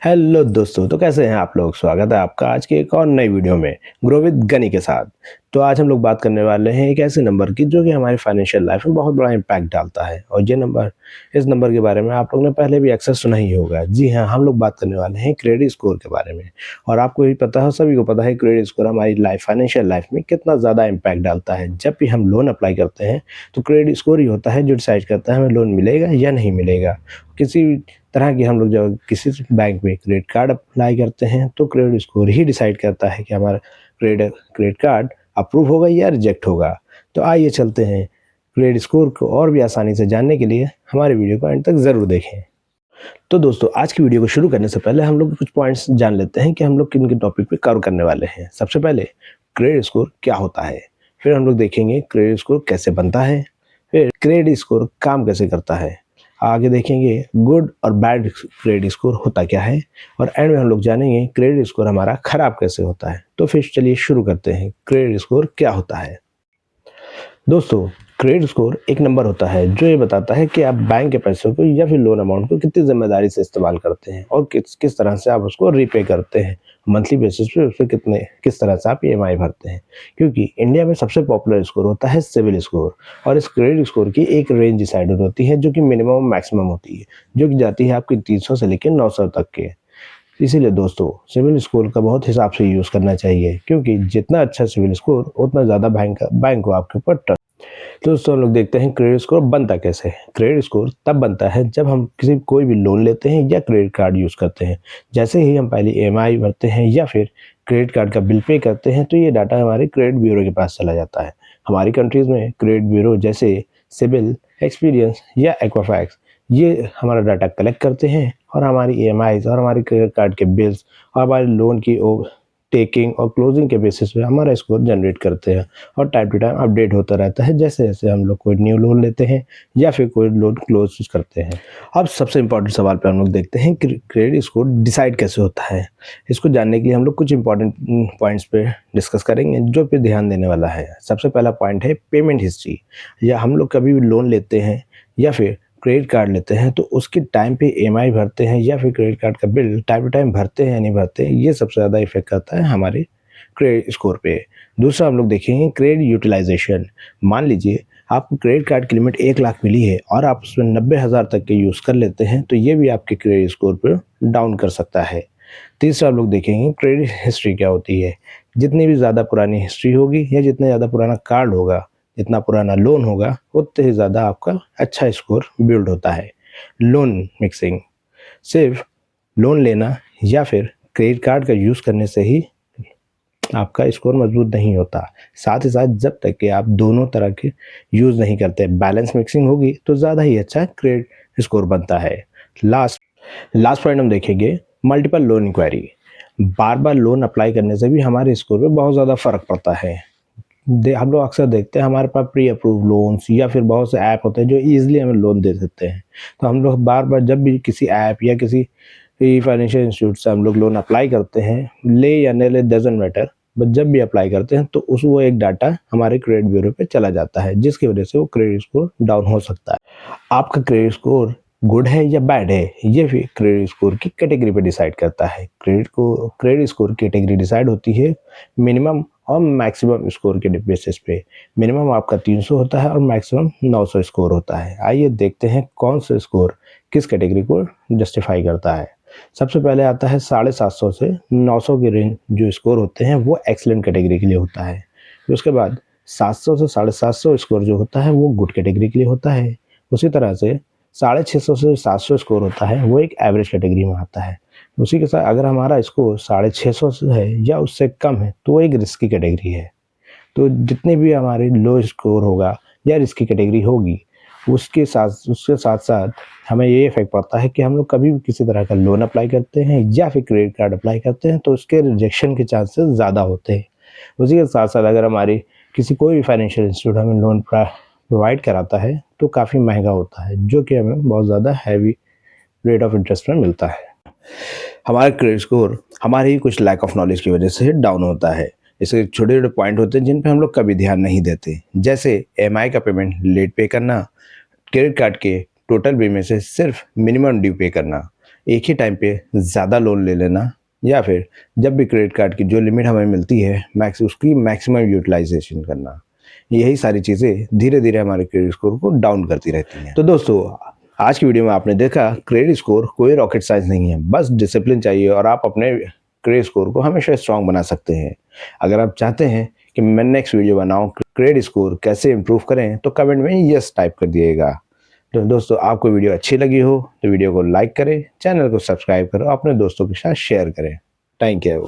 Hello दोस्तों, तो कैसे हैं आप लोग। स्वागत है आपका आज की एक और नई वीडियो में ग्रो विद गनी के साथ। तो आज हम लोग बात करने वाले हैं एक ऐसे नंबर की जो कि हमारी फाइनेंशियल लाइफ में बहुत बड़ा इम्पैक्ट डालता है। और ये नंबर, इस नंबर के बारे में आप लोग ने पहले भी अक्सर सुना ही होगा। जी हाँ, हम लोग बात करने वाले हैं क्रेडिट स्कोर के बारे में। और आपको भी पता है, सभी को पता है, क्रेडिट स्कोर हमारी फाइनेंशियल लाइफ में कितना ज़्यादा इम्पैक्ट डालता है। जब भी हम लोन अप्लाई करते हैं तो क्रेडिट स्कोर ही होता है जो डिसाइड करता है हमें लोन मिलेगा या नहीं मिलेगा। किसी तरह की हम लोग जब किसी बैंक में क्रेडिट कार्ड अप्लाई करते हैं तो क्रेडिट स्कोर ही डिसाइड करता है कि हमारा क्रेडिट कार्ड अप्रूव होगा या रिजेक्ट होगा। तो आइए चलते हैं क्रेडिट स्कोर को और भी आसानी से जानने के लिए हमारे वीडियो को एंड तक ज़रूर देखें। तो दोस्तों, आज की वीडियो को शुरू करने से पहले हम लोग कुछ पॉइंट्स जान लेते हैं कि हम लोग किन किन टॉपिक पे कवर करने वाले हैं। सबसे पहले क्रेडिट स्कोर क्या होता है, फिर हम लोग देखेंगे क्रेडिट स्कोर कैसे बनता है, फिर क्रेडिट स्कोर काम कैसे करता है, आगे देखेंगे गुड और बैड क्रेडिट स्कोर होता क्या है, और एंड में हम लोग जानेंगे क्रेडिट स्कोर हमारा खराब कैसे होता है। तो फिर चलिए शुरू करते हैं। क्रेडिट स्कोर क्या होता है दोस्तों? क्रेडिट स्कोर एक नंबर होता है जो ये बताता है कि आप बैंक के पैसों को या फिर लोन अमाउंट को कितनी जिम्मेदारी से इस्तेमाल करते हैं और किस किस तरह से आप उसको रीपे करते हैं। मंथली बेसिस पे उस पर किस तरह से आप ईएमआई भरते हैं। क्योंकि इंडिया में सबसे पॉपुलर स्कोर होता है सिविल स्कोर, और इस क्रेडिट स्कोर की एक रेंज डिसाइडेड होती है जो कि मिनिमम मैक्सिमम होती है, जो कि जाती है आपकी 300 से लेकर 900 तक के। इसीलिए दोस्तों, सिविल स्कोर का बहुत हिसाब से यूज़ करना चाहिए, क्योंकि जितना अच्छा सिविल स्कोर उतना ज़्यादा बैंक को आपके ऊपर ट्रस्ट। तो दोस्तों, हम लोग देखते हैं क्रेडिट स्कोर बनता कैसे है। क्रेडिट स्कोर तब बनता है जब हम कोई भी लोन लेते हैं या क्रेडिट कार्ड यूज़ करते हैं। जैसे ही हम पहले ईएमआई भरते हैं या फिर क्रेडिट कार्ड का बिल पे करते हैं तो ये डाटा हमारे क्रेडिट ब्यूरो के पास चला जाता है। हमारी कंट्रीज़ में क्रेडिट ब्यूरो जैसे सिबिल, एक्सपीरियंस या एक्वाफैक्स, ये हमारा डाटा कलेक्ट करते हैं और हमारी ईएमआईज़ और हमारी क्रेडिट कार्ड के बिल्स और हमारे लोन की टेकिंग और क्लोजिंग के बेसिस पे हमारा स्कोर जनरेट करते हैं। और टाइम टू टाइम अपडेट होता रहता है जैसे जैसे हम लोग कोई न्यू लोन लेते हैं या फिर कोई लोन क्लोज करते हैं। अब सबसे इंपॉर्टेंट सवाल पे हम लोग देखते हैं कि क्रेडिट स्कोर डिसाइड कैसे होता है। इसको जानने के लिए हम लोग कुछ इंपॉर्टेंट पॉइंट्स पे डिस्कस करेंगे जो पे ध्यान देने वाला है। सबसे पहला पॉइंट है पेमेंट हिस्ट्री। या हम लोग कभी भी लोन लेते हैं या फिर क्रेडिट कार्ड लेते हैं तो उसके टाइम पे ईएमआई भरते हैं या फिर क्रेडिट कार्ड का बिल टाइम टू टाइम भरते हैं या नहीं भरते हैं, ये सबसे ज़्यादा इफेक्ट करता है हमारे क्रेडिट स्कोर पे। दूसरा हम लोग देखेंगे क्रेडिट यूटिलाइजेशन। मान लीजिए आपको क्रेडिट कार्ड की लिमिट 1 लाख मिली है और आप उसमें 90,000 तक के यूज़ कर लेते हैं तो ये भी आपके क्रेडिट स्कोर पर डाउन कर सकता है। तीसरा हम लोग देखेंगे क्रेडिट हिस्ट्री क्या होती है। जितनी भी ज़्यादा पुरानी हिस्ट्री होगी या जितना ज़्यादा पुराना कार्ड होगा, जितना पुराना लोन होगा, उतने ही ज़्यादा आपका अच्छा स्कोर बिल्ड होता है। लोन मिक्सिंग, सिर्फ लोन लेना या फिर क्रेडिट कार्ड का यूज़ करने से ही आपका स्कोर मजबूत नहीं होता। साथ ही साथ जब तक कि आप दोनों तरह के यूज़ नहीं करते, बैलेंस मिक्सिंग होगी तो ज़्यादा ही अच्छा क्रेडिट स्कोर बनता है। लास्ट लास्ट पॉइंट हम देखेंगे मल्टीपल लोन इंक्वायरी। बार बार लोन अप्लाई करने से भी हमारे स्कोर पे बहुत ज़्यादा फ़र्क पड़ता है। हम लोग अक्सर देखते हैं हमारे पास प्री अप्रूव लोन्स या फिर बहुत से ऐप होते हैं जो ईजिली हमें लोन दे देते हैं। तो हम लोग बार बार जब भी किसी ऐप या किसी फाइनेंशियल इंस्टीट्यूट से हम लोग लोन अप्लाई करते हैं, ले या न ले डजंट मैटर, बट जब भी अप्लाई करते हैं तो उस वो एक डाटा हमारे क्रेडिट ब्यूरो पे चला जाता है, जिसकी वजह से वो क्रेडिट स्कोर डाउन हो सकता है। आपका क्रेडिट स्कोर गुड है या बैड है, ये भी क्रेडिट स्कोर की कैटेगरी पे डिसाइड करता है। क्रेडिट स्कोर की कैटेगरी डिसाइड होती है मिनिमम और मैक्सिमम स्कोर के बेसिस पे। मिनिमम आपका 300 होता है और मैक्सिमम 900 स्कोर होता है। आइए देखते हैं कौन सा स्कोर किस कैटेगरी को जस्टिफाई करता है। सबसे पहले आता है 750 से 900 के रेंज जो स्कोर होते हैं वो एक्सीलेंट कैटेगरी के लिए होता है। उसके बाद 700 से 750 स्कोर जो होता है वो गुड कैटेगरी के लिए होता है। उसी तरह से 650 से 700 स्कोर होता है वो एक एवरेज कैटेगरी में आता है। उसी के साथ अगर हमारा स्कोर 650 से है या उससे कम है तो वो एक रिस्की कैटेगरी है। तो जितने भी हमारे लो स्कोर होगा या रिस्की कैटेगरी होगी, उसके साथ साथ हमें ये इफेक्ट पड़ता है कि हम लोग कभी भी किसी तरह का लोन अप्लाई करते हैं या फिर क्रेडिट कार्ड अप्लाई करते हैं तो उसके रिजेक्शन के चांसेस ज़्यादा होते हैं। उसी के साथ साथ अगर हमारी कोई भी फाइनेंशियल इंस्टीट्यूट हमें लोन प्रोवाइड कराता है तो काफ़ी महंगा होता है, जो कि हमें बहुत ज़्यादा हैवी रेट ऑफ इंटरेस्ट में मिलता है। हमारा क्रेडिट स्कोर हमारे ही कुछ लैक ऑफ नॉलेज की वजह से डाउन होता है। इसके छोटे छोटे पॉइंट होते हैं जिन पे हम लोग कभी ध्यान नहीं देते, जैसे ईएमआई का पेमेंट लेट पे करना, क्रेडिट कार्ड के टोटल बिल में से सिर्फ मिनिमम ड्यू पे करना, एक ही टाइम पे ज़्यादा लोन ले लेना, या फिर जब भी क्रेडिट कार्ड की जो लिमिट हमें मिलती है उसकी मैक्सिमम यूटिलाइजेशन करना। यही सारी चीज़ें धीरे-धीरे हमारे क्रेडिट स्कोर को डाउन करती रहती हैं। तो दोस्तों, आज की वीडियो में आपने देखा क्रेडिट स्कोर कोई रॉकेट साइंस नहीं है, बस डिसिप्लिन चाहिए और आप अपने क्रेडिट स्कोर को हमेशा स्ट्रॉन्ग बना सकते हैं। अगर आप चाहते हैं कि मैं नेक्स्ट वीडियो बनाऊं क्रेडिट स्कोर कैसे इम्प्रूव करें, तो कमेंट में यस टाइप कर दिएगा। तो दोस्तों, आपको वीडियो अच्छी लगी हो तो वीडियो को लाइक करें, चैनल को सब्सक्राइब करें, अपने दोस्तों के साथ शेयर करें। Thank you.